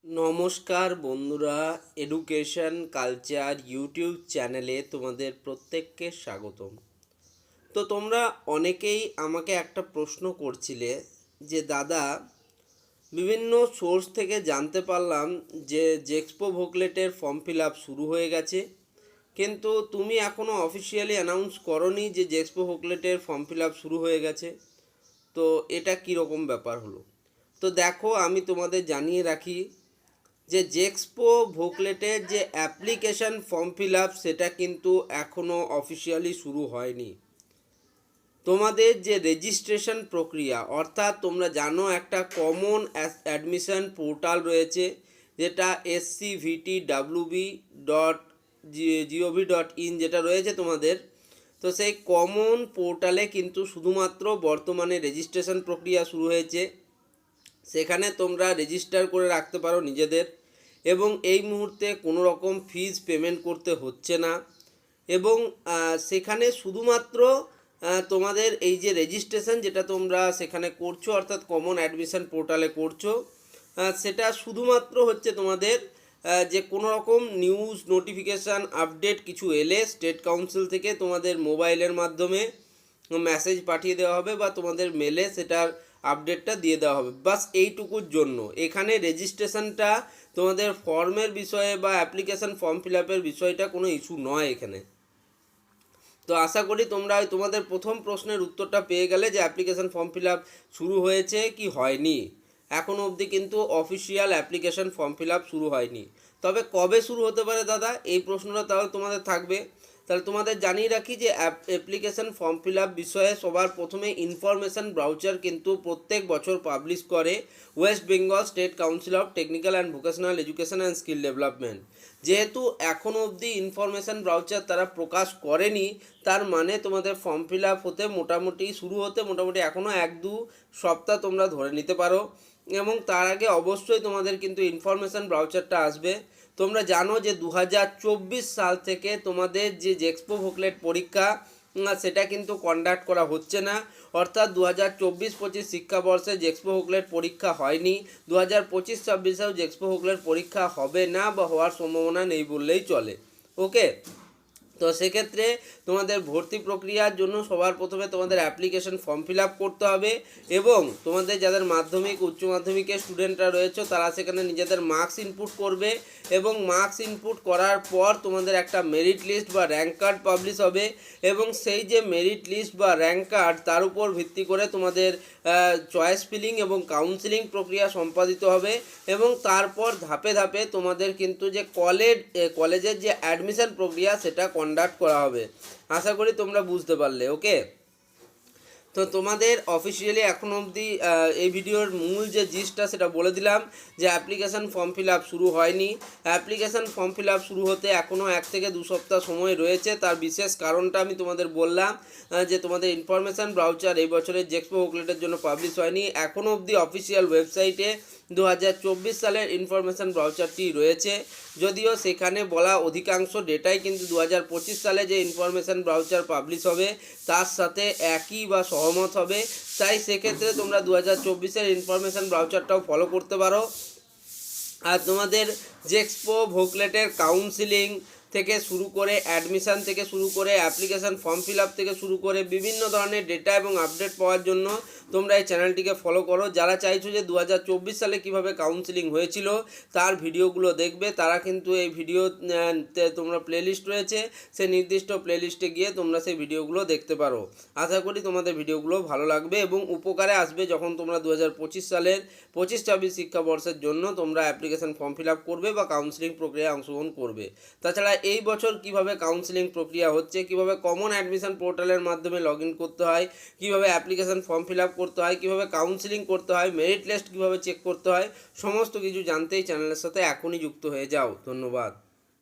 নমস্কার বন্ধুরা, education culture YouTube চ্যানেলে তোমাদের প্রত্যেককে স্বাগতম। তো তোমরা অনেকেই আমাকে একটা প্রশ্ন করছিলে যে দাদা, বিভিন্ন সোর্স থেকে জানতে পারলাম যে জেক্সপো ভোকলেটের ফর্ম ফিল আপ শুরু হয়ে গেছে, কিন্তু তুমি এখনও অফিসিয়ালি অ্যানাউন্স করোনি যে জেক্সপো ভোকলেটের ফর্ম ফিল আপ শুরু হয়ে গেছে। তো এটা কীরকম ব্যাপার হলো? তো দেখো, আমি তোমাদের জানিয়ে রাখি যে জেক্সপো ভোকলেটের যে অ্যাপ্লিকেশান ফর্ম ফিল আপ সেটা কিন্তু এখনও অফিসিয়ালি শুরু হয়নি। তোমাদের যে রেজিস্ট্রেশন প্রক্রিয়া, অর্থাৎ তোমরা জানো একটা কমন অ্যাডমিশন পোর্টাল রয়েছে যেটা scvtwb.gov.in যেটা রয়েছে তোমাদের। তো সেই কমন পোর্টালে কিন্তু শুধুমাত্র বর্তমানে রেজিস্ট্রেশন প্রক্রিয়া শুরু হয়েছে। সেখানে তোমরা রেজিস্টার করে রাখতে পারো নিজেদের, এবং এই মুহূর্তে কোনো রকম ফিজ পেমেন্ট করতে হচ্ছে না। এবং সেখানে শুধুমাত্র তোমাদের এই যে রেজিস্ট্রেশন যেটা তোমরা সেখানে করছো, অর্থাৎ কমন অ্যাডমিশন পোর্টালে করছো, সেটা শুধুমাত্র হচ্ছে তোমাদের যে কোনো রকম নিউজ নোটিফিকেশান আপডেট কিছু এলে স্টেট কাউন্সিল থেকে তোমাদের মোবাইলের মাধ্যমে মেসেজ পাঠিয়ে দেওয়া হবে বা তোমাদের মেলে সেটার আপডেটটা দিয়ে দেওয়া হবে, বাস এইটুকুর জন্য। এখানে রেজিস্ট্রেশনটা তোমাদের ফর্মের বিষয়ে বা অ্যাপ্লিকেশান ফর্ম ফিল আপের বিষয়টা কোনো ইস্যু নয় এখানে। তো আশা করি তোমরা তোমাদের প্রথম প্রশ্নের উত্তরটা পেয়ে গেলে যে অ্যাপ্লিকেশান ফর্ম ফিল আপ শুরু হয়েছে কি হয়নি। এখনও অবধি কিন্তু official application form fill up শুরু হয়নি। তবে কবে শুরু হতে পারে দাদা, এই প্রশ্নটা তাহলে তোমাদের থাকবে। তাহলে তোমাদের জানিয়ে রাখি যে অ্যাপ্লিকেশান ফর্ম ফিল আপ বিষয়ে সবার প্রথমে ইনফরমেশান ব্রাউচার কিন্তু প্রত্যেক বছর পাবলিশ করে West Bengal state council of technical and vocational education and skill development. যেহেতু এখনও অবধি ইনফরমেশান ব্রাউচার তারা প্রকাশ করেনি, তার মানে তোমাদের ফর্ম ফিল আপ হতে মোটামুটি শুরু হতে মোটামুটি এখনও 1-2 সপ্তাহ তোমরা ধরে নিতে পারো। এবং তার আগে অবশ্যই তোমাদের কিন্তু ইনফরমেশান ব্রাউচারটা আসবে। তোমরা জানো যে 2024 সাল থেকে তোমাদের যে জেক্সপো ভোকলেট পরীক্ষা সেটা কিন্তু কন্ডাক্ট করা হচ্ছে না, অর্থাৎ 2024-25 শিক্ষাবর্ষে জেক্সপো ভোকলেট পরীক্ষা হয়নি। 2025-26-এও জেক্সপো ভোকলেট পরীক্ষা হবে না বা হওয়ার সম্ভাবনা নেই বললেই চলে। ওকে, তো সেক্ষেত্রে তোমাদের ভর্তি প্রক্রিয়ার জন্য সবার প্রথমে তোমাদের অ্যাপ্লিকেশন ফর্ম ফিল আপ করতে হবে, এবং তোমাদের যাদের মাধ্যমিক উচ্চ মাধ্যমিকের স্টুডেন্টরা রয়েছে তারা সেখানে নিজেদের মার্কস ইনপুট করবে, এবং মার্কস ইনপুট করার পর তোমাদের একটা মেরিট লিস্ট বা র্যাঙ্ক কার্ড পাবলিশ হবে, এবং সেই যে মেরিট লিস্ট বা র্যাঙ্ক কার্ড তার উপর ভিত্তি করে তোমাদের চয়েস ফিলিং এবং কাউন্সিলিং প্রক্রিয়া সম্পাদিত হবে, এবং তারপর ধাপে ধাপে তোমাদের কিন্তু যে কলেজের যে অ্যাডমিশন প্রক্রিয়া সেটা কন্ডাক্ট করা হবে। আশা করি তোমরা বুঝতে পারলে। ওকে, তো তোমাদের অফিসিয়ালি এখন অবধি এই ভিডিওর মূল যে জিনিসটা সেটা বলে দিলাম যে অ্যাপ্লিকেশান ফর্ম ফিল আপ শুরু হয়নি। অ্যাপ্লিকেশান ফর্ম ফিল আপ শুরু হতে এখনও 1 থেকে 2 সপ্তাহ সময় রয়েছে। তার বিশেষ কারণটা আমি তোমাদের বললাম যে তোমাদের ইনফরমেশান ব্রাউচার এই বছরের জেক্সপো ভোকলেটের জন্য পাবলিশ হয়নি। এখনও অবধি অফিসিয়াল ওয়েবসাইটে 2024 সালের ইনফরমেশান ব্রাউচারটি রয়েছে, যদিও সেখানে বলা অধিকাংশ ডেটাই কিন্তু 2025 সালে যে ইনফরমেশান ব্রাউচার পাবলিশ হবে তার সাথে একই বা সহমত হবে। তাই সেক্ষেত্রে তোমরা 2024-এর ইনফরমেশান ব্রাউচারটাও ফলো করতে পারো। আর তোমাদের জেক্সপো ভোকলেটের কাউন্সিলিং থেকে শুরু করে অ্যাডমিশান থেকে শুরু করে অ্যাপ্লিকেশান ফর্ম ফিল আপ থেকে শুরু করে বিভিন্ন ধরনের ডেটা এবং আপডেট পাওয়ার জন্য তোমরা এই চ্যানেলটিকে ফলো করো। যারা চাইছো যে 2024 সালে কিভাবে কাউন্সিলিং হয়েছিল তার ভিডিওগুলো দেখবে, তারা কিন্তু এই ভিডিও তোমরা প্লেলিস্ট রয়েছে, সেই নির্দিষ্ট প্লেলিস্টে গিয়ে তোমরা সেই ভিডিওগুলো দেখতে পারো। আশা করি তোমাদের ভিডিওগুলো ভালো লাগবে এবং উপকারে আসবে যখন তোমরা 2025 সালের 25-26 শিক্ষাবর্ষের জন্য তোমরা অ্যাপ্লিকেশান ফর্ম ফিল আপ করবে বা কাউন্সিলিং প্রক্রিয়ায় অংশগ্রহণ করবে। তাছাড়া এই বছর কিভাবে কাউন্সিলিং প্রক্রিয়া হচ্ছে, কিভাবে কমন অ্যাডমিশন পোর্টালের মাধ্যমে লগ ইন করতে হয়, কিভাবে অ্যাপ্লিকেশান ফর্ম ফিল আপ করতে হয়, কিভাবে কাউন্সিলিং করতে হয়, মেরিট লিস্ট কিভাবে চেক করতে হয়, সমস্ত কিছু জানতে এই চ্যানেলের সাথে এখনই যুক্ত হয়ে যাও। ধন্যবাদ।